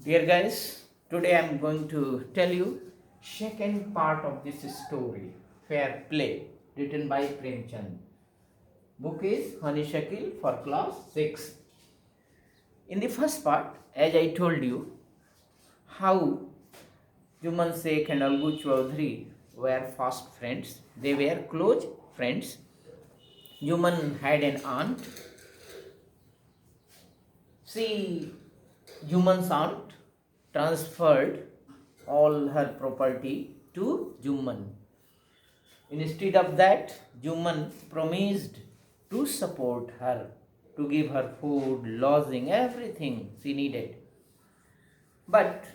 Dear guys, today I am going to tell you second part of this story, Fair Play, written by Premchand. Book is Honey Shakil for class 6. In the first part, as I told you, how Juman Sheikh and Algu Chaudhary were fast friends. They were close friends. Juman had an aunt. Juman's aunt transferred all her property to Juman. Instead of that, Juman promised to support her, to give her food, lodging, everything she needed. But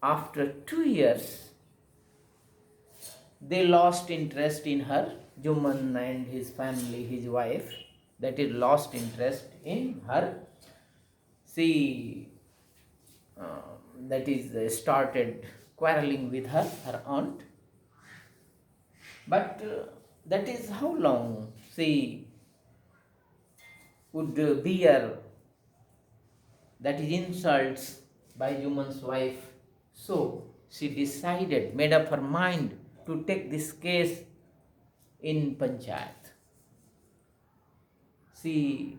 after 2 years, they lost interest in her. Juman and his family, his wife, that is, lost interest in her. She started quarreling with her aunt. But that is how long she would bear that is insults by Juman's wife. So she decided, made up her mind to take this case in Panchayat. She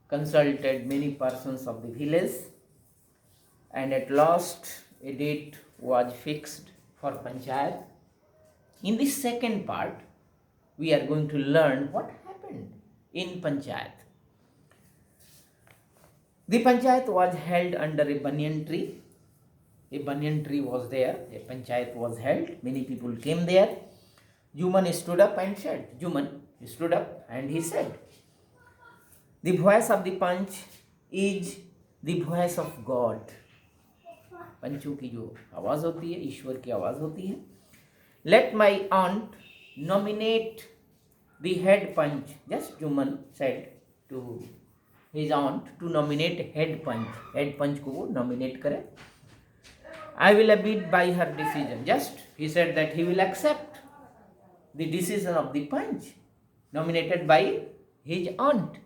consulted many persons of the village, and at last a date was fixed for Panchayat. In the second part, we are going to learn what happened in Panchayat. The Panchayat was held under a banyan tree. A banyan tree was there. A Panchayat was held. Many people came there. Juman stood up and said, he said, the voice of the Panch is the voice of God. पंचों की जो आवाज़ होती है, ईश्वर की आवाज़ होती है. Let my aunt nominate the head punch. Just Juman said to his aunt to nominate head punch. Head punch को वो nominate करे. I will abide by her decision. Just he said that he will accept the decision of the punch nominated by his aunt.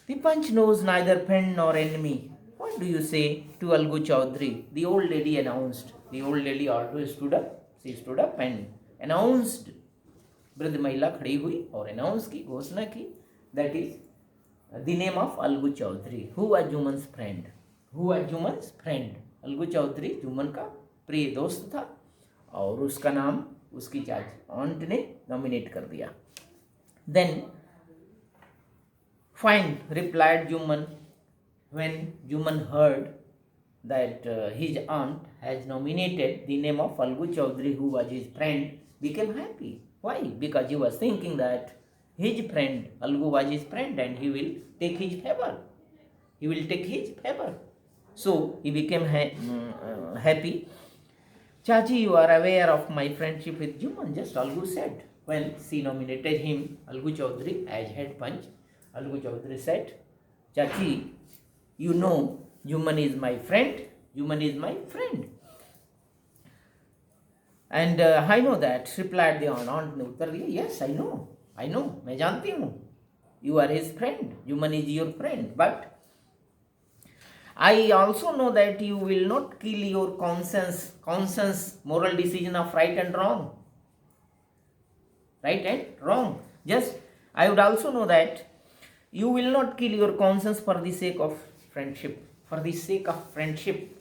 The punch knows neither friend nor enemy. What do you say to Algu Chaudhary? The old lady announced. The old lady also stood up. She stood up and announced. वृद्ध महिला खड़ी हुई और announce की, घोषणा की, that is the name of Algu Chaudhary, who was Juman's friend. Who was Juman's friend? Algu Chaudhary Juman का प्रिय दोस्त था और उसका नाम उसकी चाची aunt ने nominate कर दिया. Then fine, replied Juman. When Juman heard that his aunt has nominated the name of Algu Chaudhary, who was his friend, became happy. Why? Because he was thinking that his friend, Algu was his friend, and he will take his favor. He will take his favor. So he became happy. Chachi, you are aware of my friendship with Juman, just Algu said. When she nominated him, Algu Chaudhary, as head punch, Algu Chaudhary said, Chachi, you know Juman is my friend. Juman is my friend. And I know that, replied the aunt. Aunt ने उत्तर दिया, yes, I know, मैं जानती हूँ. You are his friend. Juman is your friend. But I also know that you will not kill your conscience, moral decision of right and wrong. Right and wrong. Just, I would also know that you will not kill your conscience for the sake of friendship. For the sake of friendship,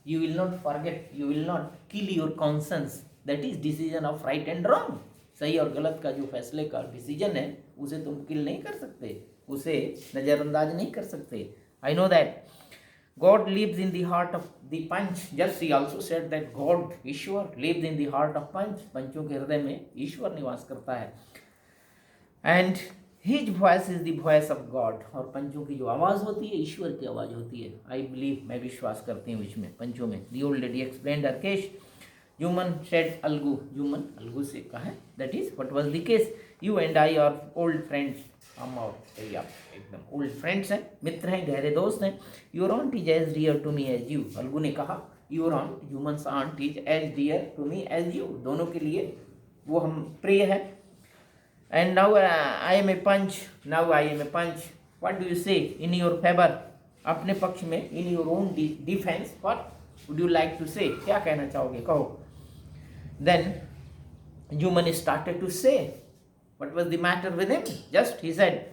you will not forget, you will not kill your conscience. That is decision of right and wrong. सही और गलत का जो फैसले का decision है, उसे तुम किल नहीं कर सकते, उसे नज़रअंदाज नहीं कर सकते. I know that God lives in the heart of the Panch. Just he also said that God, Ishwar, lives in the heart of Panch. पंचों के हृदय में ईश्वर निवास करता है. And His voice is the voice of God. और पंचों की जो आवाज़ होती है, ईश्वर की आवाज़ होती है. I believe, मैं विश्वास करती हूँ इसमें, पंचों में. The old lady explained her case. Juman said Algu. Juman Algu से कहा, that is what was the case. You and I are old friends. हम और एकदम old friends हैं, मित्र हैं, गहरे दोस्त हैं. Your aunt is as dear to me as you. Algu ने कहा, your aunt, Juman's aunt is as dear to me as you. दोनों के लिए वो हम प्रिय है. And now I am a punch. What do you say in your favor? अपने पक्ष में, in your own defense, what would you like to say, क्या कहना चाहोगे, कहो. Then Juman started to say what was the matter with him. Just he said,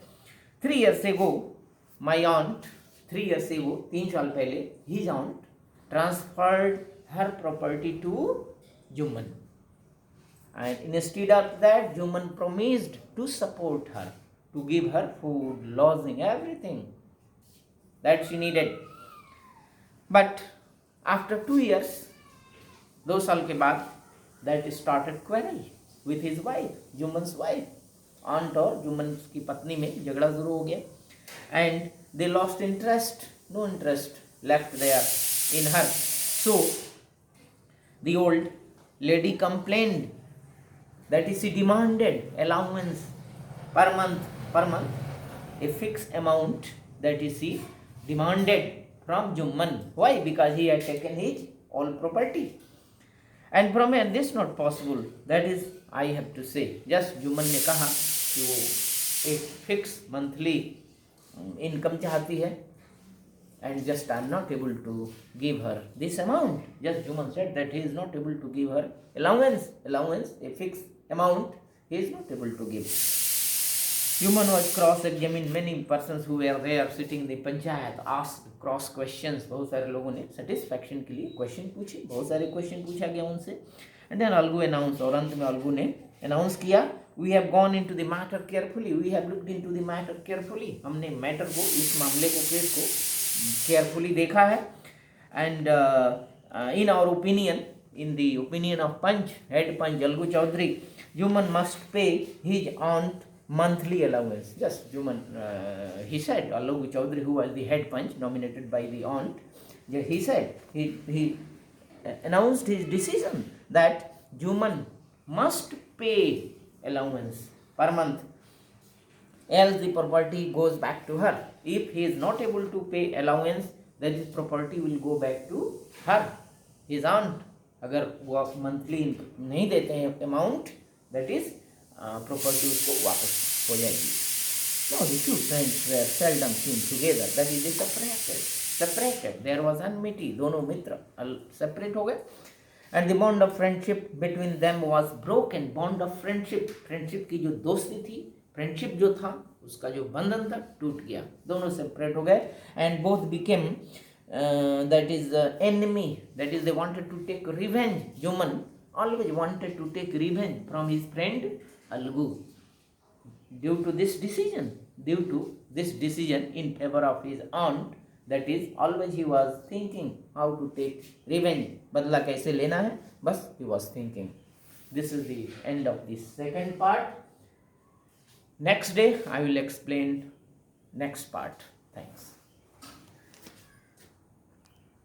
3 years ago, my aunt, 3 years ago, 3 साल पहले, his aunt transferred her property to Juman. And instead of that, Juman promised to support her, to give her food, lodging, everything that she needed. But after 2 years, 2 साल के बाद, that started quarrel with his wife, Juman's wife. Aunt और Juman की पत्नी में झगड़ा शुरू हो गया. And they lost interest, no interest left there in her. So the old lady complained that she demanded allowance per month, a fixed amount that she demanded from Juman. Why? Because he had taken his all property. And from here, this not possible. That is, I have to say. Just Juman ने कहा कि वो एक fix monthly income चाहती है, and just I am not able to give her this amount. Just Juman said that he is not able to give her allowance, a fixed amount he is not able to give. Juman was cross-examined. Many persons who were there sitting in the panchayat asked cross questions. बहुत सारे लोगों ने satisfaction के लिए question पूछे, बहुत सारे question पूछा गया उनसे. And then Algu announced, और अंत में अलगू ने अनाउंस किया, we have gone into the matter carefully, we have looked into the matter carefully. हमने मैटर को, इस मामले को, केस को केयरफुली देखा है. And in our opinion, in the opinion of Panch, head Panch Algu Chaudhary, Juman must pay his aunt monthly allowance. Just Juman, he said, Algu Chaudhary, who was the head Panch nominated by the aunt, he said, he announced his decision that Juman must pay allowance per month, else the property goes back to her. If he is not able to pay allowance, then his property will go back to her, his aunt. अगर वो monthly नहीं देते हैं amount, that is property उसको वापस हो जाएगी. Now the two friends were seldom seen together. That is, they separated. There was enmity. दोनों मित्र separate हो गए. And the bond of friendship between them was broken. Bond of friendship, friendship की जो दोस्ती थी, फ्रेंडशिप जो था, उसका जो बंधन था, टूट गया. दोनों सेपरेट हो गए. And both became that is enemy. That is, they wanted to take revenge. Juman always wanted to take revenge from his friend Algu. Due to this decision in favor of his aunt, that is, always he was thinking how to take revenge. बदला कैसे लेना है, बस he was thinking. This is the end of the second part. Next day I will explain next part. Thanks.